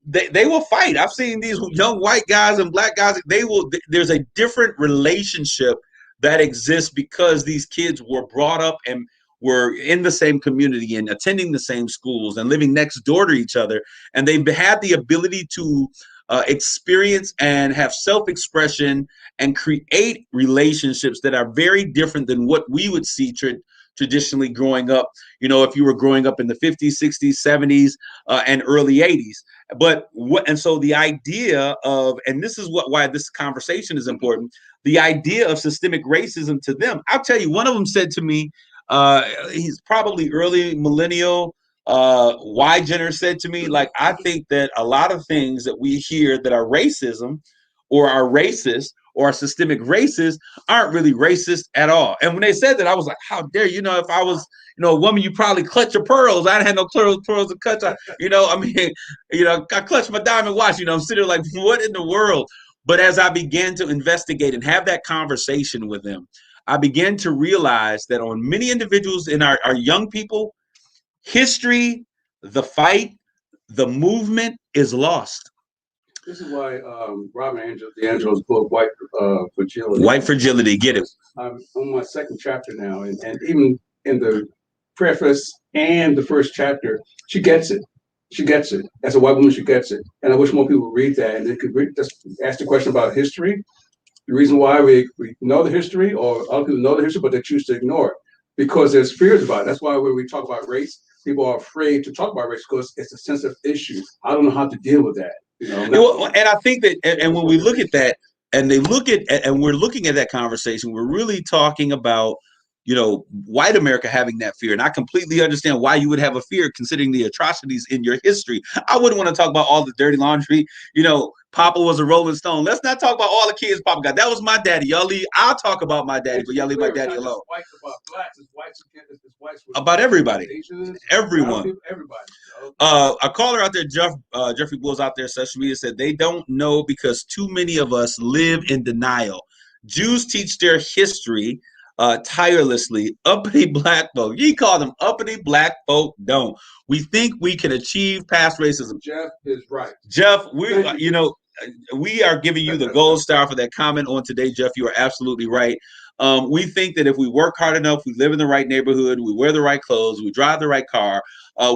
S4: they will fight. I've seen these young white guys and black guys. There's a different relationship that exists because these kids were brought up and were in the same community and attending the same schools and living next door to each other. And they've had the ability to experience and have self-expression and create relationships that are very different than what we would see traditionally growing up, if you were growing up in the 50s, 60s, 70s, and early 80s. And so the idea of, and this is why this conversation is important, the idea of systemic racism to them, I'll tell you, one of them said to me, he's probably early millennial, Y-Jenner said to me, like, I think that a lot of things that we hear that are racism or are racist or are systemic racist aren't really racist at all. And when they said that, I was like, how dare you? If I was, a woman, you probably clutch your pearls. I didn't have no pearls to clutch. I clutched my diamond watch. I'm sitting there like, what in the world? But as I began to investigate and have that conversation with them, I began to realize that on many individuals in our young people, history, the fight, the movement is lost.
S5: This is why Robin DiAngelo's book, White Fragility.
S4: White Fragility, get it.
S5: I'm on my second chapter now, and even in the preface and the first chapter, she gets it. She gets it. As a white woman, she gets it. And I wish more people would read that, and they could just ask the question about history. The reason why we know the history, or other people know the history, but they choose to ignore it because there's fears about it. That's why when we talk about race, people are afraid to talk about race because it's a sensitive issue. I don't know how to deal with that.
S4: And I think that, and when we look at that, and we're looking at that conversation, we're really talking about, white America having that fear. And I completely understand why you would have a fear considering the atrocities in your history. I wouldn't want to talk about all the dirty laundry. Papa was a Rolling Stone. Let's not talk about all the kids Papa got. That was my daddy. Y'all leave. I'll talk about my daddy, but y'all leave my daddy alone. About everybody. Everyone. A caller out there, Jeffrey Bulls out there, social media said they don't know because too many of us live in denial. Jews teach their history tirelessly. Uppity black folk. You call them uppity black folk. Don't. We think we can achieve past racism.
S5: Jeff is right.
S4: Jeff, we are giving you the gold star for that comment on today, Jeff. You are absolutely right. We think that if we work hard enough, we live in the right neighborhood, we wear the right clothes, we drive the right car,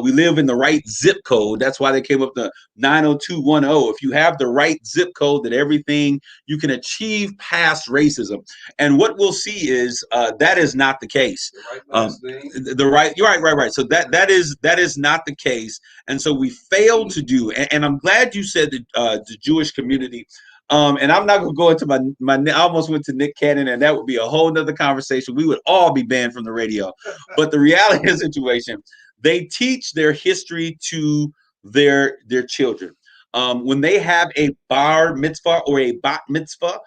S4: we live in the right zip code. That's why they came up to 90210. If you have the right zip code, that everything you can achieve past racism. And what we'll see is that is not the case. You're right. So that is not the case. And so we failed to do. And I'm glad you said the Jewish community. And I'm not going to go into my I almost went to Nick Cannon, and that would be a whole nother conversation. We would all be banned from the radio. But the reality of the situation, they teach their history to their children. When they have a bar mitzvah or a bat mitzvah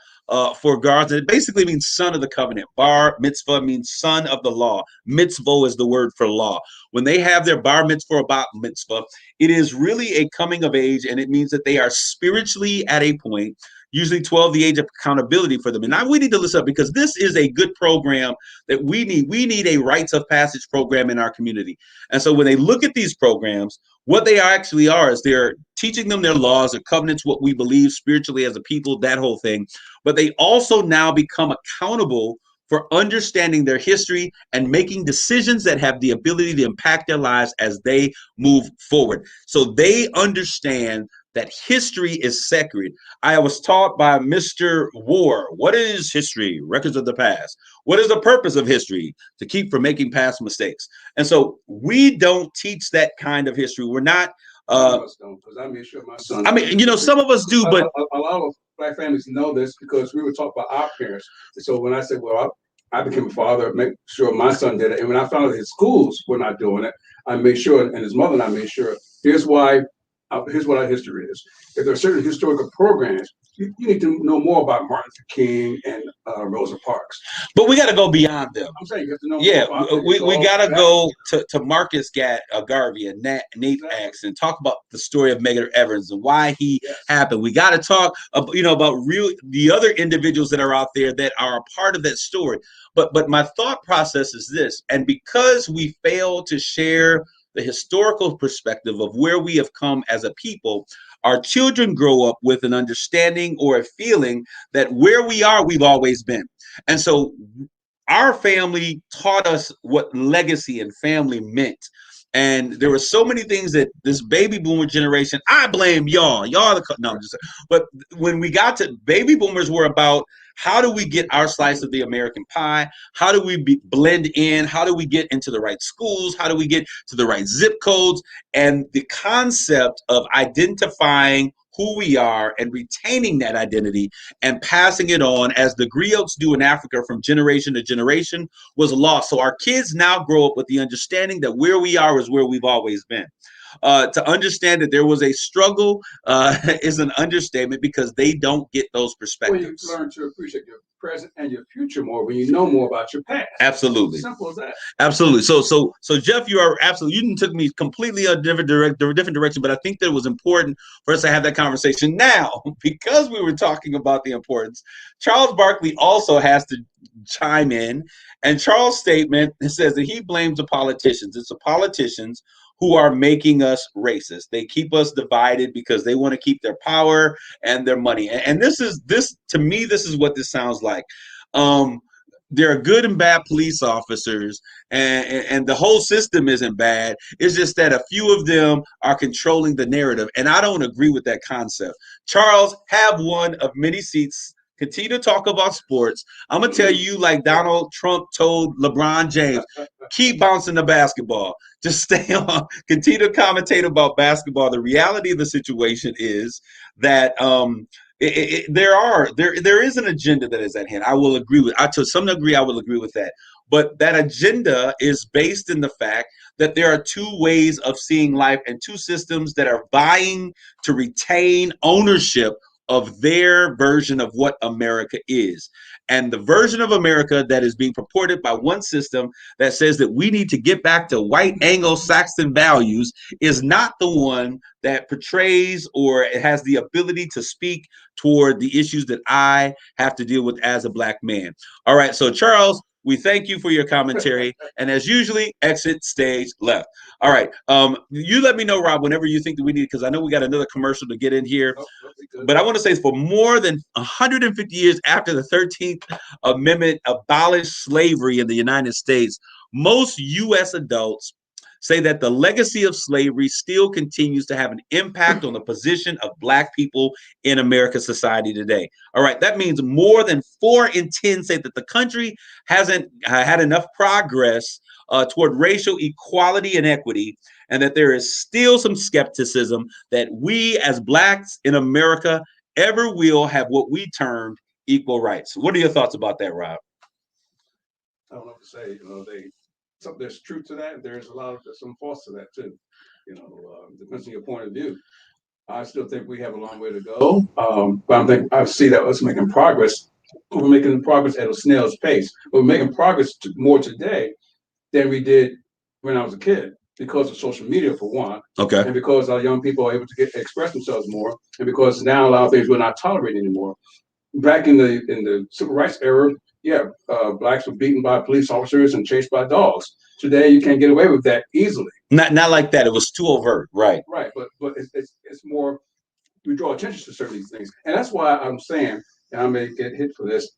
S4: for guards, it basically means son of the covenant. Bar mitzvah means son of the law. Mitzvah is the word for law. When they have their bar mitzvah or bat mitzvah, it is really a coming of age, and it means that they are spiritually at a point, usually 12, the age of accountability for them. And now we need to listen up because this is a good program that we need. We need a rites of passage program in our community. And so when they look at these programs, what they actually are is they're teaching them their laws, their covenants, what we believe spiritually as a people, that whole thing. But they also now become accountable for understanding their history and making decisions that have the ability to impact their lives as they move forward. So they understand that history is sacred. I was taught by Mr. War, what is history? Records of the past. What is the purpose of history? To keep from making past mistakes. And so we don't teach that kind of history. We're not.
S5: Because I made sure my son.
S4: I mean, you know, some of us do, but
S5: a lot of Black families know this because we were taught by our parents. So when I said, well, I became a father, make sure my son did it. And when I found out his schools were not doing it, I made sure, and his mother and I made sure, here's what our history is. If there are certain historical programs, you need to know more about Martin Luther King and Rosa Parks.
S4: But we got to go beyond them.
S5: I'm saying you have to know
S4: more about we got to go to Marcus Garvey and Nate X and talk about the story of Medgar Evers and why he happened. We got to talk about the other individuals that are out there that are a part of that story. But my thought process is this, and because we fail to share the historical perspective of where we have come as a people, our children grow up with an understanding or a feeling that where we are, we've always been. And so our family taught us what legacy and family meant. And there were so many things that this baby boomer generation, I blame y'all. But when we got to baby boomers were about, how do we get our slice of the American pie? How do we blend in? How do we get into the right schools? How do we get to the right zip codes? And the concept of identifying who we are and retaining that identity and passing it on as the griots do in Africa from generation to generation was lost. So our kids now grow up with the understanding that where we are is where we've always been. To understand that there was a struggle is an understatement because they don't get those perspectives.
S5: Well, you learn to appreciate your present and your future more when you know more about your past.
S4: Absolutely.
S5: Simple as that.
S4: Absolutely. So Jeff, you are absolutely, you took me completely a different direction, but I think that it was important for us to have that conversation now because we were talking about the importance. Charles Barkley also has to chime in, and Charles' statement says that he blames the politicians. It's the politicians who are making us racist. They keep us divided because they want to keep their power and their money. And this to me, this is what this sounds like. There are good and bad police officers, and the whole system isn't bad. It's just that a few of them are controlling the narrative. And I don't agree with that concept. Charles, have one of many seats. Continue to talk about sports. I'm going to tell you, like Donald Trump told LeBron James, keep bouncing the basketball. Just stay on. Continue to commentate about basketball. The reality of the situation is that there is an agenda that is at hand. I will agree with. To some degree, I will agree with that. But that agenda is based in the fact that there are two ways of seeing life and two systems that are vying to retain ownership of their version of what America is. And the version of America that is being purported by one system that says that we need to get back to white Anglo-Saxon values is not the one that portrays or has the ability to speak toward the issues that I have to deal with as a Black man. All right, so Charles, we thank you for your commentary. And as usually, exit stage left. All right. You let me know, Rob, whenever you think that we need, because I know we got another commercial to get in here. But I want to say for more than 150 years after the 13th Amendment abolished slavery in the United States, most U.S. adults say that the legacy of slavery still continues to have an impact on the position of Black people in America's society today. All right, that means more than 4 in 10 say that the country hasn't had enough progress toward racial equality and equity, and that there is still some skepticism that we as Blacks in America ever will have what we termed equal rights. What are your thoughts about that, Rob?
S5: I don't know what to say. There's truth to that. There's some false to that too. Depends on your point of view. I still think we have a long way to go. But I see that us making progress. We're making progress at a snail's pace. We're making progress more today than we did when I was a kid because of social media, for one.
S4: Okay.
S5: And because our young people are able to express themselves more, and because now a lot of things we're not tolerating anymore. Back in the civil rights era, Blacks were beaten by police officers and chased by dogs. Today, you can't get away with that easily.
S4: Not like that. It was too overt, right?
S5: Right, but it's more. We draw attention to certain things, and that's why I'm saying, and I may get hit for this.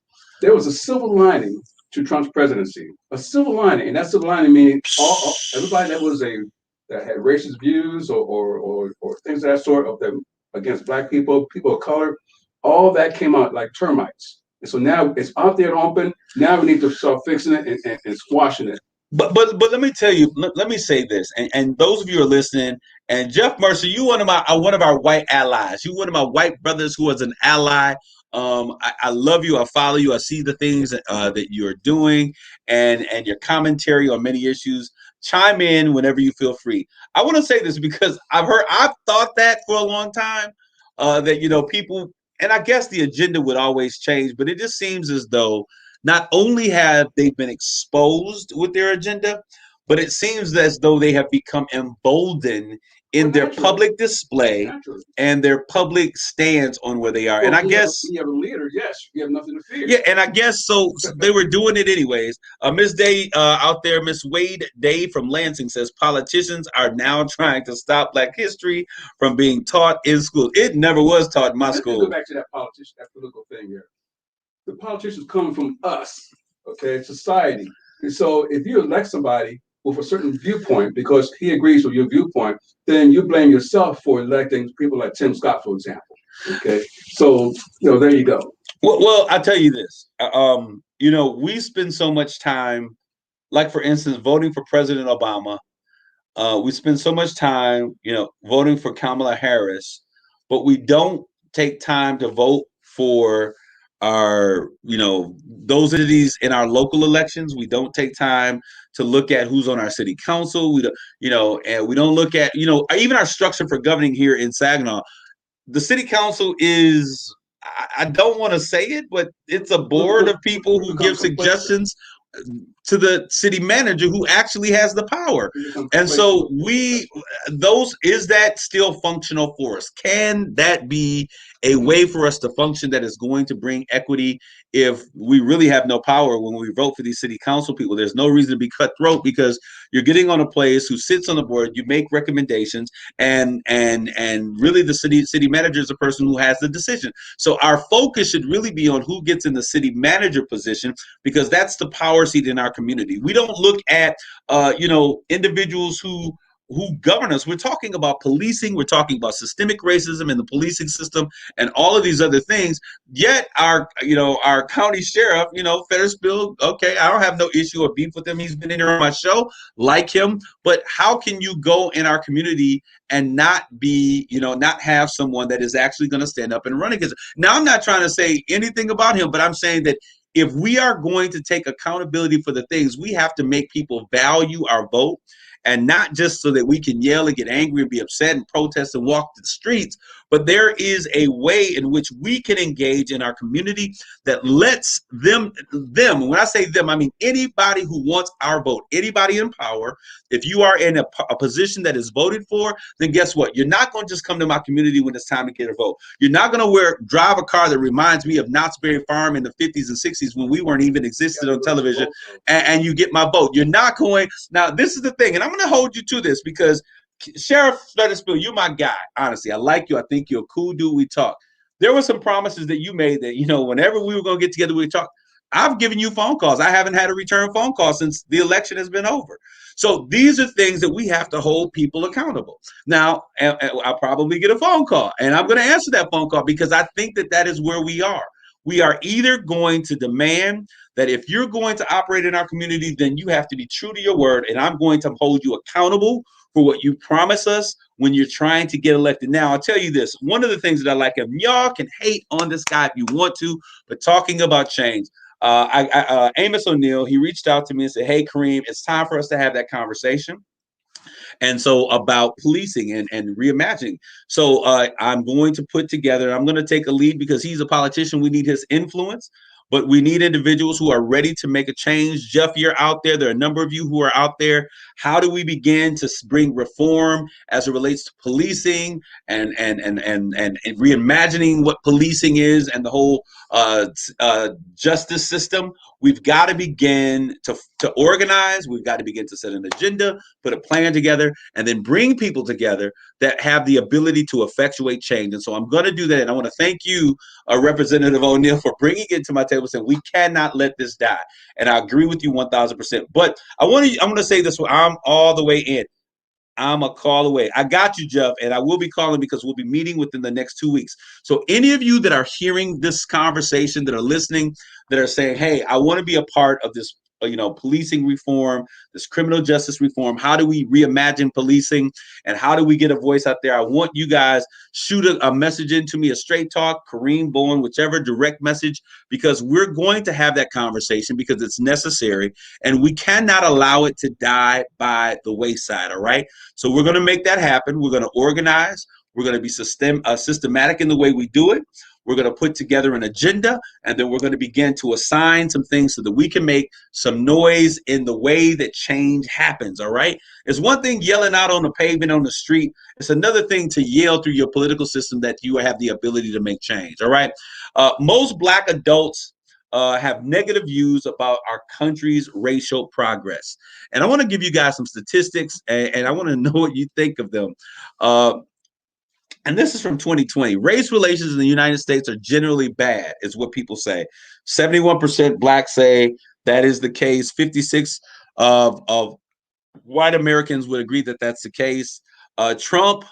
S5: There was a silver lining to Trump's presidency. A silver lining, and that silver lining meaning everybody that had racist views or things of that sort of them against black people, people of color, all that came out like termites. And so now it's out there open. Now we need to start fixing it and squashing it.
S4: But let me tell you, let me say this, and those of you who are listening, and Jeff Mercer, you one of our white allies. You one of my white brothers who was an ally. I love you. I follow you. I see the things that you're doing and your commentary on many issues. Chime in whenever you feel free. I want to say this because I've thought that for a long time, that, people, and I guess the agenda would always change, but it just seems as though not only have they been exposed with their agenda, but it seems as though they have become emboldened in their public display and their public stance on where they are.
S5: Well,
S4: and I guess
S5: you have a leader, yes, you have nothing to fear.
S4: Yeah, and I guess so they were doing it anyways. Miss Day out there, Miss Wade Day from Lansing says politicians are now trying to stop Black history from being taught in school. It never was taught in my school.
S5: Go back to that political thing here. The politicians come from us, okay, society. And so if you elect somebody with a certain viewpoint because he agrees with your viewpoint, then you blame yourself for electing people like Tim Scott, for example. Okay, so there you go.
S4: Well, I tell you this. We spend so much time, like for instance, voting for President Obama. We spend so much time, voting for Kamala Harris, but we don't take time to vote for our, those entities in our local elections. We don't take time to look at who's on our city council. We don't, and we don't look at, even our structure for governing here in Saginaw. The city council is, I don't want to say it, but it's a board of people who give suggestions to the city manager who actually has the power. And so is that still functional for us? Can that be a way for us to function that is going to bring equity if we really have no power when we vote for these city council people? There's no reason to be cutthroat because you're getting on a place who sits on the board, you make recommendations, and really the city manager is the person who has the decision. So our focus should really be on who gets in the city manager position because that's the power seat in our community. We don't look at individuals who govern us. We're talking about policing. We're talking about systemic racism in the policing system and all of these other things. Yet our county sheriff, Fettersfield, okay, I don't have no issue or beef with him. He's been in here on my show, like him. But how can you go in our community and not be, not have someone that is actually going to stand up and run against it? Now, I'm not trying to say anything about him, but I'm saying that if we are going to take accountability for the things, we have to make people value our vote. And not just so that we can yell and get angry and be upset and protest and walk the streets, but there is a way in which we can engage in our community that lets them, when I say them, I mean anybody who wants our vote, anybody in power. If you are in a position that is voted for, then guess what? You're not going to just come to my community when it's time to get a vote. You're not going to drive a car that reminds me of Knott's Berry Farm in the 50s and 60s when we weren't even existed on television and you get my vote. You're not going. Now, this is the thing, and I'm going to hold you to this because Sheriff Fettersfield, you're my guy. Honestly, I like you. I think you're a cool dude. We talk. There were some promises that you made that, whenever we were going to get together, we talk. I've given you phone calls. I haven't had a return phone call since the election has been over. So these are things that we have to hold people accountable. Now, I'll probably get a phone call, and I'm going to answer that phone call because I think that is where we are. We are either going to demand that if you're going to operate in our community, then you have to be true to your word, and I'm going to hold you accountable for what you promise us when you're trying to get elected. Now, I'll tell you this. One of the things that I like him, y'all can hate on this guy if you want to, but talking about change, Amos O'Neill, he reached out to me and said, hey, Kareem, it's time for us to have that conversation. And so about policing and reimagining. So I'm going to put together, I'm going to take a lead because he's a politician. We need his influence, but we need individuals who are ready to make a change. Jeff, you're out there. There are a number of you who are out there. How do we begin to bring reform as it relates to policing and reimagining what policing is and the whole justice system? We've got to begin to organize. We've got to begin to set an agenda, put a plan together, and then bring people together that have the ability to effectuate change. And so I'm going to do that. And I want to thank you, Representative O'Neill, for bringing it to my table. table saying we cannot let this die. And I agree with you 1,000%. But I'm going to say this one. I'm all the way in. I'm a call away. I got you, Jeff, and I will be calling because we'll be meeting within the next 2 weeks. So any of you that are hearing this conversation, that are listening, that are saying, hey, I want to be a part of this, policing reform, this criminal justice reform. How do we reimagine policing and how do we get a voice out there? I want you guys shoot a message into me, a straight talk, Kareem Bowen, whichever direct message, because we're going to have that conversation because it's necessary and we cannot allow it to die by the wayside. All right. So we're going to make that happen. We're going to organize. We're going to be systematic in the way we do it. We're going to put together an agenda, and then we're going to begin to assign some things so that we can make some noise in the way that change happens, all right? It's one thing yelling out on the pavement on the street. It's another thing to yell through your political system that you have the ability to make change, all right? Most Black adults have negative views about our country's racial progress. And I want to give you guys some statistics, and I want to know what you think of them. And this is from 2020. Race relations in the United States are generally bad, is what people say. 71% Black say that is the case. 56% of white Americans would agree that that's the case. Trump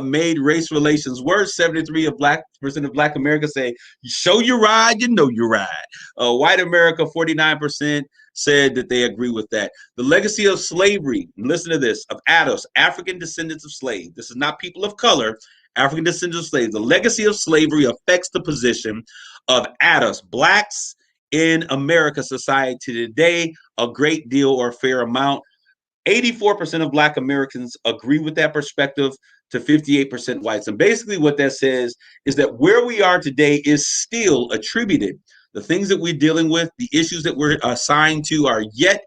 S4: made race relations worse. 73% of Black America say, show your ride, you know your ride. White America, 49%. Said that they agree with that. The legacy of slavery, listen to this, of Adults, African descendants of slaves. This is not people of color, African descendants of slaves. The legacy of slavery affects the position of Adults, Blacks in America society today a great deal or a fair amount. 84% of Black Americans agree with that perspective to 58% whites. And basically what that says is that where we are today is still attributed. The things that we're dealing with, the issues that we're assigned to are yet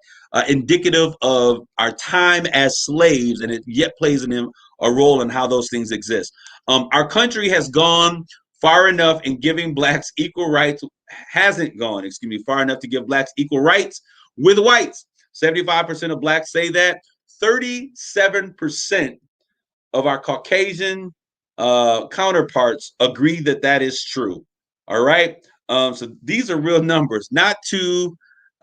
S4: indicative of our time as slaves, and it yet plays a role in how those things exist. Our country has gone far enough in giving Blacks equal rights, far enough to give Blacks equal rights with whites. 75% of Blacks say that. 37% of our Caucasian counterparts agree that that is true. All right. So these are real numbers, not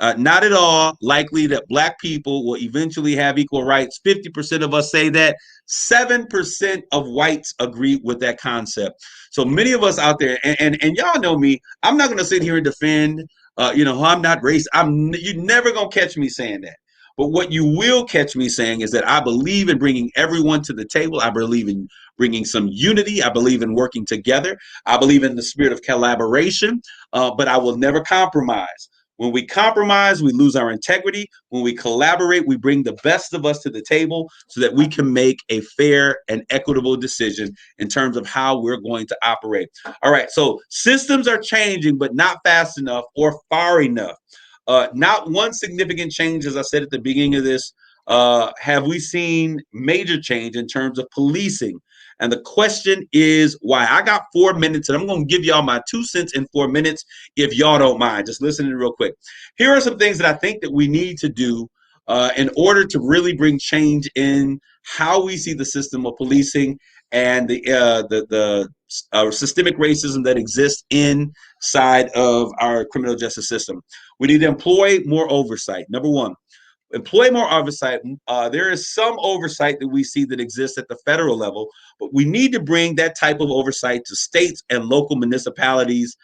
S4: at all likely that Black people will eventually have equal rights. 50% of us say that. 7% of whites agree with that concept. So many of us out there, and y'all know me, I'm not going to sit here and defend, I'm not racist. You're never going to catch me saying that. But what you will catch me saying is that I believe in bringing everyone to the table. I believe in bringing some unity. I believe in working together. I believe in the spirit of collaboration, but I will never compromise. When we compromise, we lose our integrity. When we collaborate, we bring the best of us to the table so that we can make a fair and equitable decision in terms of how we're going to operate. All right, so systems are changing, but not fast enough or far enough. Not one significant change, as I said at the beginning of this, have we seen major change in terms of policing. And the question is why? I got 4 minutes, and I'm going to give y'all my 2 cents in 4 minutes, if y'all don't mind. Just listening real quick. Here are some things that I think that we need to do in order to really bring change in how we see the system of policing and the systemic racism that exists inside of our criminal justice system. We need to employ more oversight. Number one, employ more oversight. There is some oversight that we see that exists at the federal level, but we need to bring that type of oversight to states and local municipalities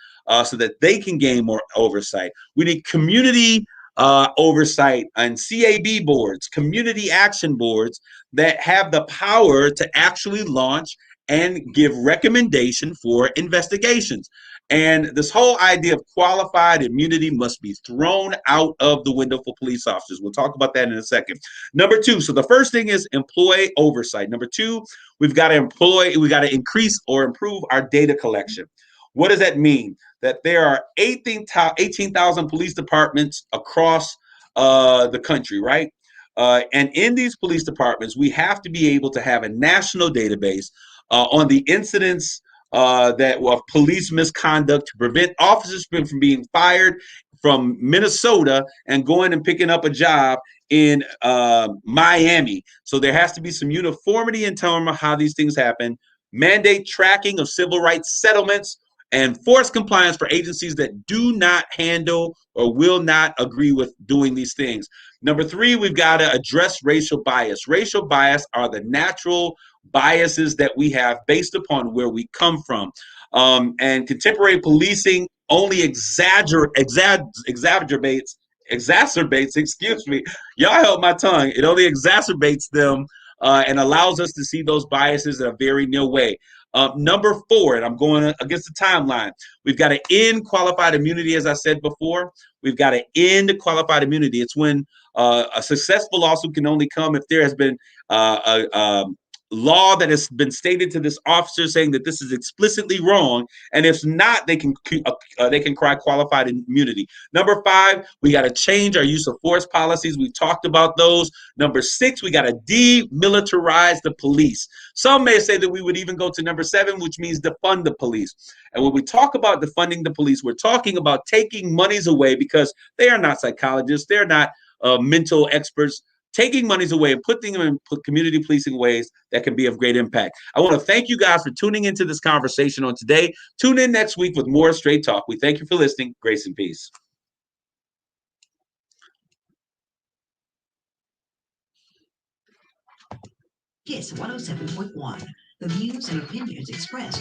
S4: so that they can gain more oversight. We need community oversight and CAB boards, community action boards that have the power to actually launch and give recommendation for investigations. And this whole idea of qualified immunity must be thrown out of the window for police officers. We'll talk about that in a second. Number two, so the first thing is employ oversight. Number two, we've got to increase or improve our data collection. What does that mean? That there are 18,000 police departments across the country, right? And in these police departments, we have to be able to have a national database on the incidents of police misconduct to prevent officers from being fired from Minnesota and going and picking up a job in Miami. So there has to be some uniformity in terms of how these things happen. Mandate tracking of civil rights settlements and force compliance for agencies that do not handle or will not agree with doing these things. Number 3, we've got to address racial bias. Racial bias are the natural biases that we have based upon where we come from. And contemporary policing only exacerbates, excuse me, y'all help my tongue. It only exacerbates them and allows us to see those biases in a very new way. Number 4, and I'm going against the timeline, we've got to end qualified immunity, as I said before. We've got to end qualified immunity. It's when a successful lawsuit can only come if there has been a law that has been stated to this officer saying that this is explicitly wrong, and if not, they can cry qualified immunity. Number 5, we got to change our use of force policies. We've talked about those. Number 6, we got to demilitarize the police. Some may say that we would even go to number 7, which means defund the police. And when we talk about defunding the police, we're talking about taking monies away, because they are not psychologists, they're not mental experts, taking monies away and putting them in community policing ways that can be of great impact. I want to thank you guys for tuning into this conversation on today. Tune in next week with more Straight Talk. We thank you for listening. Grace and peace.
S13: KISS 107.1. The views and opinions expressed